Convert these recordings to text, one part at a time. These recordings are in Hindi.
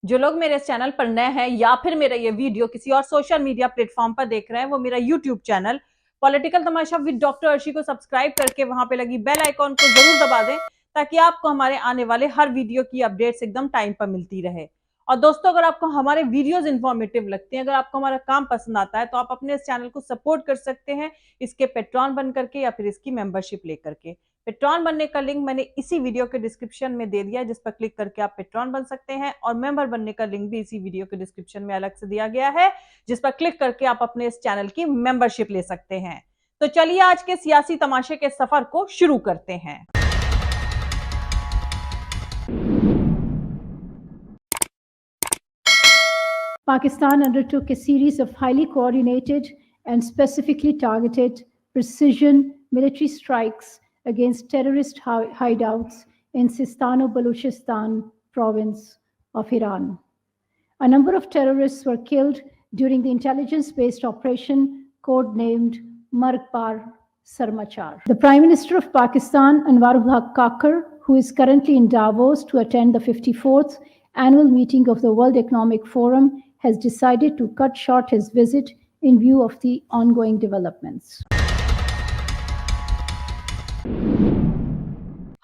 जो लोग मेरे इस चैनल पर नए हैं या फिर मेरा ये वीडियो किसी और सोशल मीडिया प्लेटफॉर्म पर देख रहे हैं, वो मेरा YouTube channel political Tamasha with doctor Arshi को सब्सक्राइब करके वहां पे लगी बेल आइकॉन को जरूर दबा दें, ताकि आपको हमारे आने वाले हर वीडियो की अपडेट्स एकदम टाइम पर मिलती रहे। और दोस्तों, अगर आपको हमारे वीडियोस इंफॉर्मेटिव लगते हैं, अगर आपको हमारा काम पसंद आता है, तो आप अपने इस चैनल को सपोर्ट कर सकते हैं इसके पेट्रॉन बन करके या फिर इसकी मेंबरशिप लेकर के। पेट्रॉन बनने का लिंक मैंने इसी वीडियो के डिस्क्रिप्शन में दे दिया है, जिस पर क्लिक करके आप पेट्रॉन बन सकते हैं। और मेंबर बनने का लिंक भी इसी वीडियो के डिस्क्रिप्शन में अलग से दिया गया है, जिस पर क्लिक करके आप अपने इस चैनल की मेंबरशिप ले सकते हैं। तो चलिए आज के सियासी तमाशे के सफर को शुरू करते हैं। Pakistan undertook a series of highly coordinated and specifically targeted precision military strikes against terrorist hideouts in Sistan-o-Baluchistan province of Iran. A number of terrorists were killed during the intelligence-based operation codenamed Marg-Par Sarmachar. The Prime Minister of Pakistan, Anwarul Haq Kakar, who is currently in Davos to attend the 54th annual meeting of the World Economic Forum, has decided to cut short his visit in view of the ongoing developments.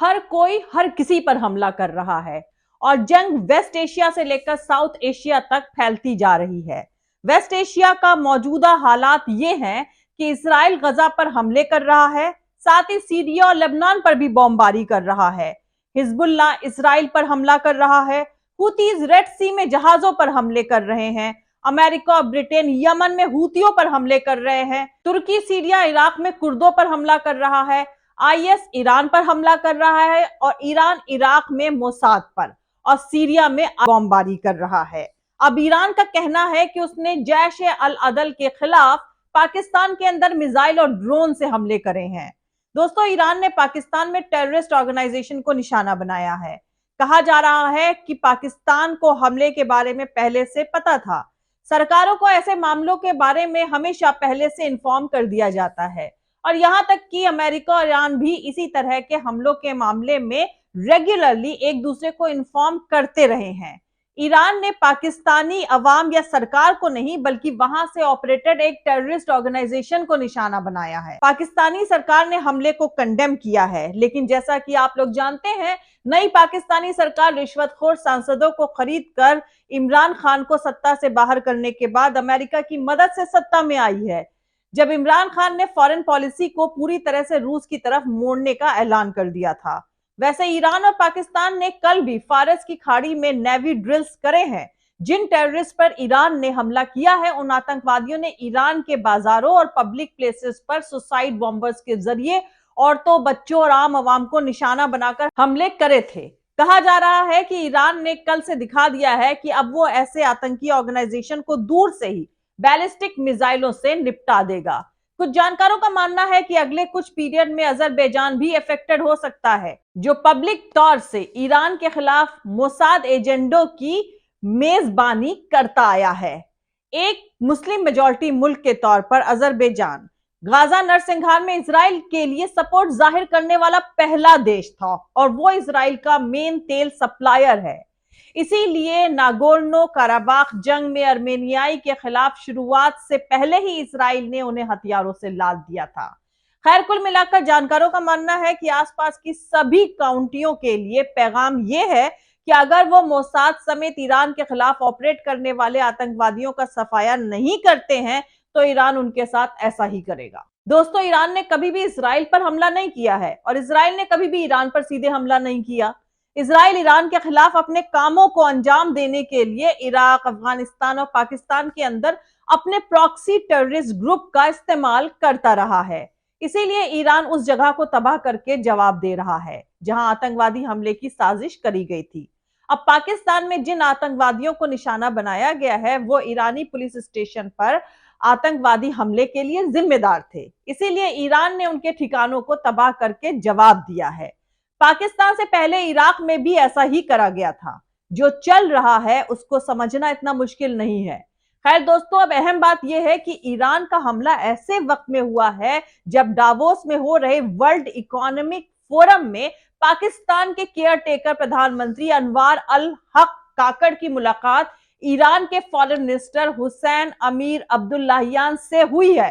हर कोई हर किसी पर हमला कर रहा है और जंग वेस्ट एशिया से लेकर साउथ एशिया तक फैलती जा रही है। वेस्ट एशिया का मौजूदा हालात ये हैं कि इजराइल गजा पर हमले कर रहा है, साथ ही सीरिया और लेबनान पर भी बमबारी कर रहा है। हिजबुल्लाह इजराइल पर हमला कर रहा है, हुतीज रेड सी में जहाजों पर हमले कर रहे हैं, अमेरिका और ब्रिटेन यमन में हुतियों पर हमले कर रहे हैं, तुर्की सीरिया इराक में कुर्दों पर हमला कर रहा है, आईएस ईरान पर हमला कर रहा है और ईरान इराक में मोसाद पर और सीरिया में बमबारी कर रहा है। अब ईरान का कहना है कि उसने जैश अल अदल के खिलाफ पाकिस्तान के अंदर मिसाइल और ड्रोन से हमले करे हैं। दोस्तों, ईरान ने पाकिस्तान में टेररिस्ट ऑर्गेनाइजेशन को निशाना बनाया है। कहा जा रहा है कि पाकिस्तान को हमले के बारे में पहले से पता था। सरकारों को ऐसे मामलों के बारे में हमेशा पहले से इन्फॉर्म कर दिया जाता है और यहां तक कि अमेरिका और ईरान भी इसी तरह के हमलों के मामले में रेगुलरली एक दूसरे को इन्फॉर्म करते रहे हैं। ईरान ने पाकिस्तानी अवाम या सरकार को नहीं, बल्कि वहां से ऑपरेटेड एक टेररिस्ट ऑर्गेनाइजेशन को निशाना बनाया है। पाकिस्तानी सरकार ने हमले को कंडेम किया है, लेकिन जैसा कि आप लोग जानते हैं, नई पाकिस्तानी सरकार रिश्वतखोर सांसदों को खरीद कर इमरान खान को सत्ता से बाहर करने के बाद अमेरिका की मदद से सत्ता में आई है, जब इमरान खान ने फॉरेन पॉलिसी को पूरी तरह से रूस की तरफ मोड़ने का ऐलान कर दिया था। वैसे ईरान और पाकिस्तान ने कल भी फारस की खाड़ी में नेवी ड्रिल्स करे हैं। जिन टेररिस्ट पर ईरान ने हमला किया है, उन आतंकवादियों ने ईरान के बाजारों और पब्लिक प्लेसेस पर सुसाइड बॉम्बर्स के जरिए औरतों, बच्चों और आम आवाम को निशाना बनाकर हमले करे थे। कहा जा रहा है कि ईरान ने कल से दिखा दिया है कि अब वो ऐसे आतंकी ऑर्गेनाइजेशन को दूर से ही बैलिस्टिक मिसाइलों से निपटा देगा। कुछ जानकारों का मानना है कि अगले कुछ पीरियड में अजरबैजान भी अफेक्टेड हो सकता है, जो पब्लिक तौर से ईरान के खिलाफ मोसाद एजेंडों की मेजबानी करता आया है। एक मुस्लिम मेजॉरिटी मुल्क के तौर पर अजरबैजान गाजा नरसंहार में इजराइल के लिए सपोर्ट जाहिर करने वाला पहला देश था और वो इजराइल का मेन तेल सप्लायर है। इसीलिए नागोर्नो काराबाख जंग में अर्मेनियाई के खिलाफ शुरुआत से पहले ही इजराइल ने उन्हें हथियारों से लाद दिया था। खैर, कुल मिलाकर जानकारों का मानना है कि आसपास की सभी काउंटियों के लिए पैगाम यह है कि अगर वो मोसाद समेत ईरान के खिलाफ ऑपरेट करने वाले आतंकवादियों का सफाया नहीं करते हैं, तो ईरान उनके साथ ऐसा ही करेगा। दोस्तों, ईरान ने कभी भी इजराइल पर हमला नहीं किया है और इजराइल ने कभी भी ईरान पर सीधे हमला नहीं किया। इजराइल ईरान के खिलाफ अपने कामों को अंजाम देने के लिए इराक, अफगानिस्तान और पाकिस्तान के अंदर अपने प्रॉक्सी टेररिस्ट ग्रुप का इस्तेमाल करता रहा है। इसीलिए ईरान उस जगह को तबाह करके जवाब दे रहा है जहां आतंकवादी हमले की साजिश करी गई थी। अब पाकिस्तान में जिन आतंकवादियों को निशाना बनाया गया है, वो ईरानी पुलिस स्टेशन पर आतंकवादी हमले के लिए जिम्मेदार थे। इसीलिए ईरान ने उनके ठिकानों को तबाह करके जवाब दिया है। पाकिस्तान से पहले इराक में भी ऐसा ही करा गया था। जो चल रहा है उसको समझना इतना मुश्किल नहीं है। खैर दोस्तों, अब अहम बात यह है कि ईरान का हमला ऐसे वक्त में हुआ है जब डावोस में हो रहे वर्ल्ड इकोनॉमिक फोरम में पाकिस्तान के केयर टेकर प्रधानमंत्री अनवर अल हक काकड़ की मुलाकात ईरान के फॉरेन मिनिस्टर हुसैन अमीर अब्दुल्लाहियान से हुई है।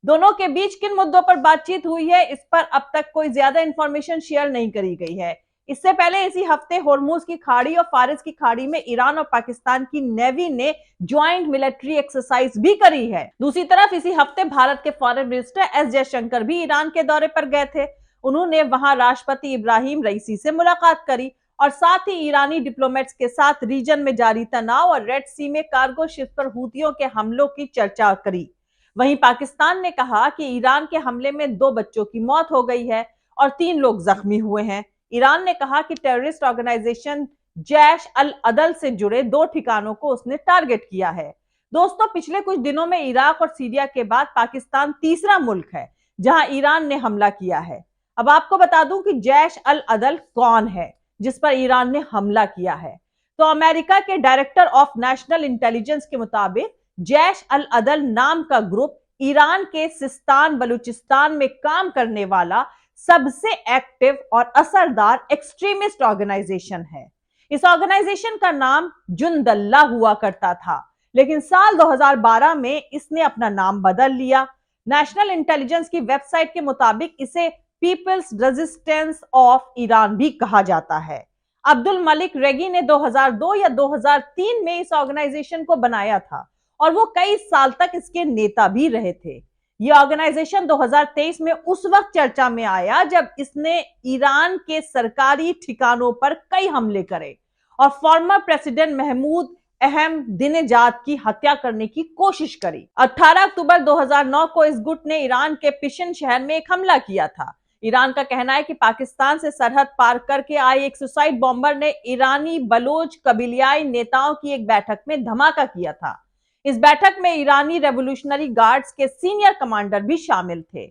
दोनों के बीच किन मुद्दों पर बातचीत हुई है, इस पर अब तक कोई ज्यादा इंफॉर्मेशन शेयर नहीं करी गई है। इससे पहले इसी हफ्ते होर्मुज की खाड़ी और फारिस की खाड़ी में ईरान और पाकिस्तान की नेवी ने ज्वाइंट मिलिट्री एक्सरसाइज भी करी है। दूसरी तरफ इसी हफ्ते भारत के फॉरेन मिनिस्टर एस जयशंकर भी ईरान के दौरे पर गए थे। उन्होंने वहां राष्ट्रपति इब्राहिम रईसी से मुलाकात करी और साथ ही ईरानी डिप्लोमेट्स के साथ रीजन में जारी तनाव और रेड सी में कार्गो शिप पर हूतियों के हमलों की चर्चा करी। वहीं पाकिस्तान ने कहा कि ईरान के हमले में 2 बच्चों की मौत हो गई है और 3 लोग जख्मी हुए हैं। ईरान ने कहा कि टेररिस्ट ऑर्गेनाइजेशन जैश अल अदल से जुड़े 2 ठिकानों को उसने टारगेट किया है। दोस्तों, पिछले कुछ दिनों में इराक और सीरिया के बाद पाकिस्तान तीसरा मुल्क है जहां ईरान ने हमला किया है। अब आपको बता दूं कि जैश अल अदल कौन है जिस पर ईरान ने हमला किया है। तो अमेरिका के डायरेक्टर ऑफ नेशनल इंटेलिजेंस के मुताबिक जैश अल अदल नाम का ग्रुप ईरान के सिस्तान बलूचिस्तान में काम करने वाला सबसे एक्टिव और असरदार एक्सट्रीमिस्ट ऑर्गेनाइजेशन है। इस ऑर्गेनाइजेशन का नाम जुंदल्ला हुआ करता था, लेकिन साल 2012 में इसने अपना नाम बदल लिया। नेशनल इंटेलिजेंस की वेबसाइट के मुताबिक इसे पीपल्स रेजिस्टेंस ऑफ ईरान भी कहा जाता है। अब्दुल मलिक रेगी ने 2002 या 2003 में इस ऑर्गेनाइजेशन को बनाया था और वो कई साल तक इसके नेता भी रहे थे। ये ऑर्गेनाइजेशन 2023 में उस वक्त चर्चा में आया जब इसने ईरान के सरकारी ठिकानों पर कई हमले करे और फॉर्मर प्रेसिडेंट महमूद अहमदिनेजाद की हत्या करने की कोशिश करी। 18 अक्टूबर 2009 को इस गुट ने ईरान के पिशन शहर में एक हमला किया था। ईरान का कहना है कि पाकिस्तान से सरहद पार करके आए एक सुसाइड बॉम्बर ने ईरानी बलोच कबीलियाई नेताओं की एक बैठक में धमाका किया था। इस बैठक में ईरानी रेवोल्यूशनरी गार्ड्स के सीनियर कमांडर भी शामिल थे।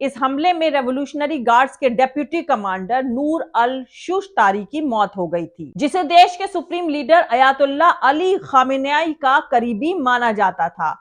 इस हमले में रेवोल्यूशनरी गार्ड्स के डेप्यूटी कमांडर नूर अल शुश्तारी की मौत हो गई थी, जिसे देश के supreme leader Ayatollah Ali Khamenei का करीबी माना जाता था।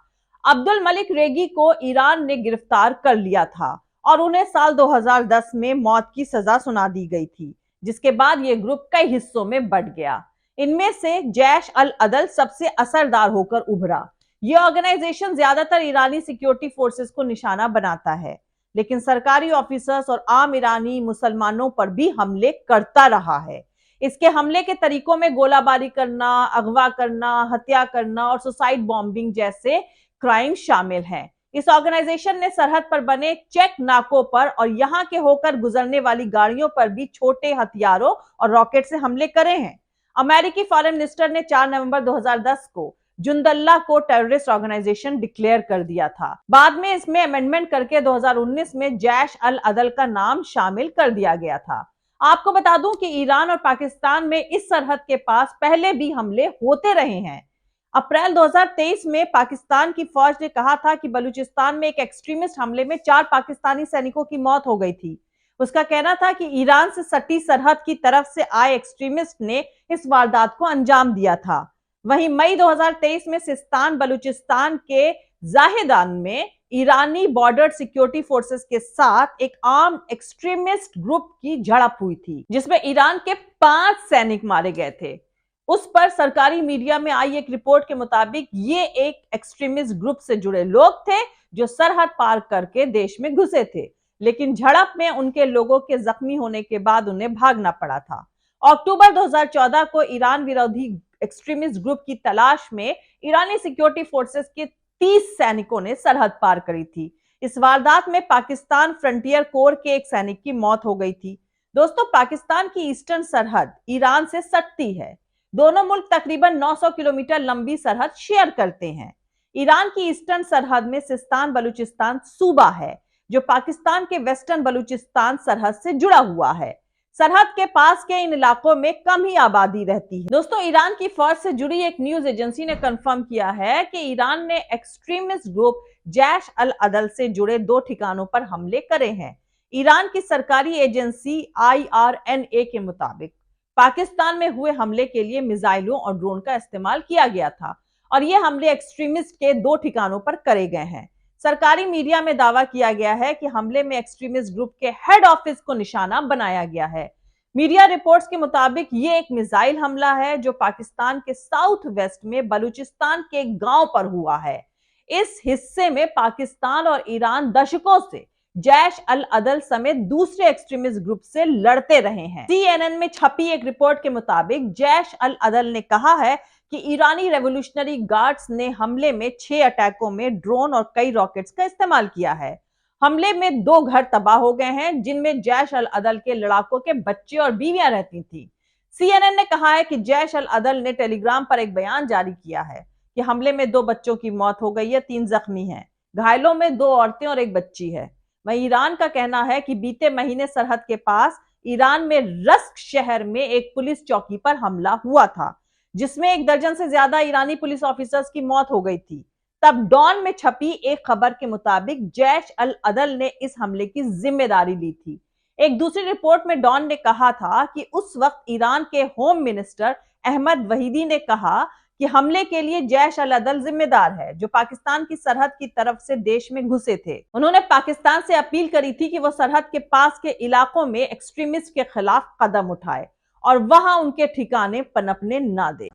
अब्दुल मलिक रेगी को ईरान ने गिरफ्तार कर लिया था और उन्हें साल 2010 में मौत की सजा सुना दी गई थी, जिसके बाद यह ग्रुप कई हिस्सों में बंट गया। इनमें से जैश अल अदल सबसे असरदार होकर उभरा। यह ऑर्गेनाइजेशन ज्यादातर ईरानी सिक्योरिटी फोर्सेस को निशाना बनाता है, लेकिन सरकारी ऑफिसर्स और आम ईरानी मुसलमानों पर भी हमले करता रहा है। इसके हमले के तरीकों में गोलाबारी करना, अगवा करना, हत्या करना और सुसाइड बॉम्बिंग जैसे क्राइम शामिल हैं। इस ऑर्गेनाइजेशन ने सरहद पर बने चेक नाकों पर और यहां के होकर गुजरने वाली गाड़ियों पर भी छोटे हथियारों और रॉकेट से हमले करे हैं। अमेरिकी फॉरेन मिनिस्टर ने 4 नवंबर 2010 को जुंदल्ला को टेररिस्ट ऑर्गेनाइजेशन डिक्लेयर कर दिया था। बाद में इसमें अमेंडमेंट करके 2019 में जैश अल अदल का नाम शामिल कर दिया गया था। आपको बता दूं कि ईरान और पाकिस्तान में इस सरहद के पास पहले भी हमले होते रहे हैं। अप्रैल 2023 में पाकिस्तान की फौज ने कहा था कि बलूचिस्तान में एक एक्सट्रीमिस्ट हमले में 4 पाकिस्तानी सैनिकों की मौत हो गई थी। उसका कहना था कि ईरान से सटी सरहद की तरफ से आए एक्सट्रीमिस्ट ने इस वारदात को अंजाम दिया था। वहीं मई 2023 में सिस्तान बलूचिस्तान के जाहेदान में ईरानी बॉर्डर सिक्योरिटी फोर्सेस के साथ एक आर्म एक्सट्रीमिस्ट ग्रुप की झड़प हुई थी, जिसमें ईरान के 5 सैनिक मारे गए थे। उस पर सरकारी मीडिया में आई एक रिपोर्ट के मुताबिक ये एक एक्सट्रीमिस्ट ग्रुप से जुड़े लोग थे जो सरहद पार करके देश में घुसे थे, लेकिन झड़प में उनके लोगों के जख्मी होने के बाद उन्हें भागना पड़ा था। अक्टूबर 2014 को ईरान विरोधी एक्सट्रीमिस्ट ग्रुप की तलाश में ईरानी सिक्योरिटी फोर्सेस के 30 सैनिकों ने सरहद पार करी थी। इस वारदात में पाकिस्तान फ्रंटियर कोर के एक सैनिक की मौत हो गई थी। दोस्तों, पाकिस्तान की ईस्टर्न सरहद ईरान से सटती है। दोनों मुल्क तकरीबन 900 किलोमीटर लंबी सरहद शेयर करते हैं। ईरान की ईस्टर्न सरहद में सिस्तान बलूचिस्तान सूबा है, जो पाकिस्तान के वेस्टर्न बलूचिस्तान सरहद से जुड़ा हुआ है। सरहद के पास के इन इलाकों में कम ही आबादी रहती है। दोस्तों, ईरान की फौज से जुड़ी एक न्यूज एजेंसी ने कंफर्म किया है कि ईरान ने एक्सट्रीमिस्ट ग्रुप जैश अल अदल से जुड़े 2 ठिकानों पर हमले करे हैं। ईरान की सरकारी एजेंसी IRNA के मुताबिक पाकिस्तान में हुए हमले के लिए मिसाइलों और ड्रोन का इस्तेमाल किया गया था और ये हमले एक्सट्रीमिस्ट के 2 ठिकानों पर करे गए हैं। सरकारी मीडिया में दावा किया गया है कि हमले में एक्सट्रीमिस्ट ग्रुप के हेड ऑफिस को निशाना बनाया गया है। मीडिया रिपोर्ट्स के मुताबिक ये एक मिसाइल हमला है जो पाकिस्तान के साउथ वेस्ट में बलूचिस्तान के एक गांव पर हुआ है। इस हिस्से में पाकिस्तान और ईरान दशकों से जैश अल अदल समेत दूसरे एक्सट्रीमिस्ट ग्रुप से लड़ते रहे हैं। CNN में छपी एक रिपोर्ट के मुताबिक जैश अल अदल ने कहा है कि ईरानी रेवोल्यूशनरी गार्ड्स ने हमले में 6 अटैकों में ड्रोन और कई रॉकेट्स का इस्तेमाल किया है। हमले में 2 घर तबाह हो गए हैं जिनमें जैश अल अदल के लड़ाकों के बच्चे और बीवियां रहती थी। CNN ने कहा है कि जैश अल अदल ने टेलीग्राम पर एक बयान जारी किया है कि हमले में 2 बच्चों की मौत हो गई है, 3 जख्मी हैं। घायलों में 2 औरतें और 1 बच्ची है। वहीं ईरान का कहना है कि बीते महीने सरहद के पास ईरान में रस्क शहर में एक पुलिस चौकी पर हमला हुआ था जिसमें 1 दर्जन से ज्यादा ईरानी पुलिस ऑफिसर्स की मौत हो गई थी। तब डॉन में छपी एक खबर के मुताबिक जैश अल अदल ने इस हमले की जिम्मेदारी ली थी। एक दूसरी रिपोर्ट में डॉन ने कहा था कि उस वक्त ईरान के होम मिनिस्टर अहमद वहीदी ने कहा कि हमले के लिए जैश अल अदल जिम्मेदार है जो पाकिस्तान की सरहद की तरफ से देश में घुसे थे। उन्होंने पाकिस्तान से अपील करी थी कि वो सरहद के पास के इलाकों में एक्सट्रीमिस्ट के खिलाफ कदम उठाए और वहां उनके ठिकाने पनपने ना दे।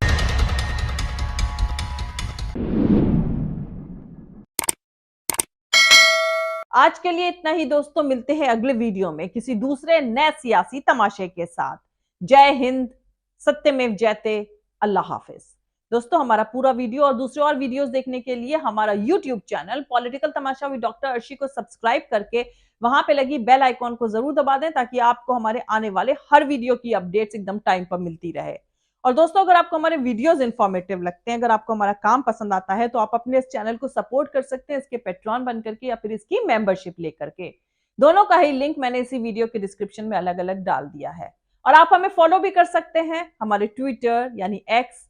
आज के लिए इतना ही दोस्तों, मिलते हैं अगले वीडियो में किसी दूसरे नए सियासी तमाशे के साथ। जय हिंद, सत्यमेव जयते, अल्लाह हाफिज। दोस्तों हमारा पूरा वीडियो और दूसरे और वीडियोस देखने के लिए हमारा YouTube channel political Tamasha with doctor Arshi को सब्सक्राइब करके वहां पे लगी बेल आइकॉन को जरूर दबा दें ताकि आपको हमारे आने वाले हर वीडियो की अपडेट्स एकदम टाइम पर मिलती रहे। और दोस्तों अगर आपको हमारे वीडियोस इंफॉर्मेटिव लगते हैं, अगर आपको हमारा काम पसंद आता है तो आप अपने इस चैनल को सपोर्ट कर सकते हैं इसके पेट्रॉन बन करके या फिर इसकी मेंबरशिप लेकर के। दोनों का ही लिंक मैंने इसी वीडियो के डिस्क्रिप्शन में अलग अलग डाल दिया है। और आप हमें फॉलो भी कर सकते हैं हमारे ट्विटर यानी एक्स,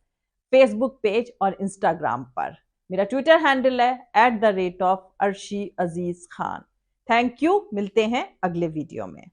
फेसबुक पेज और इंस्टाग्राम पर। मेरा ट्विटर हैंडल है @arshi aziz khan। Thank you, मिलते हैं अगले वीडियो में।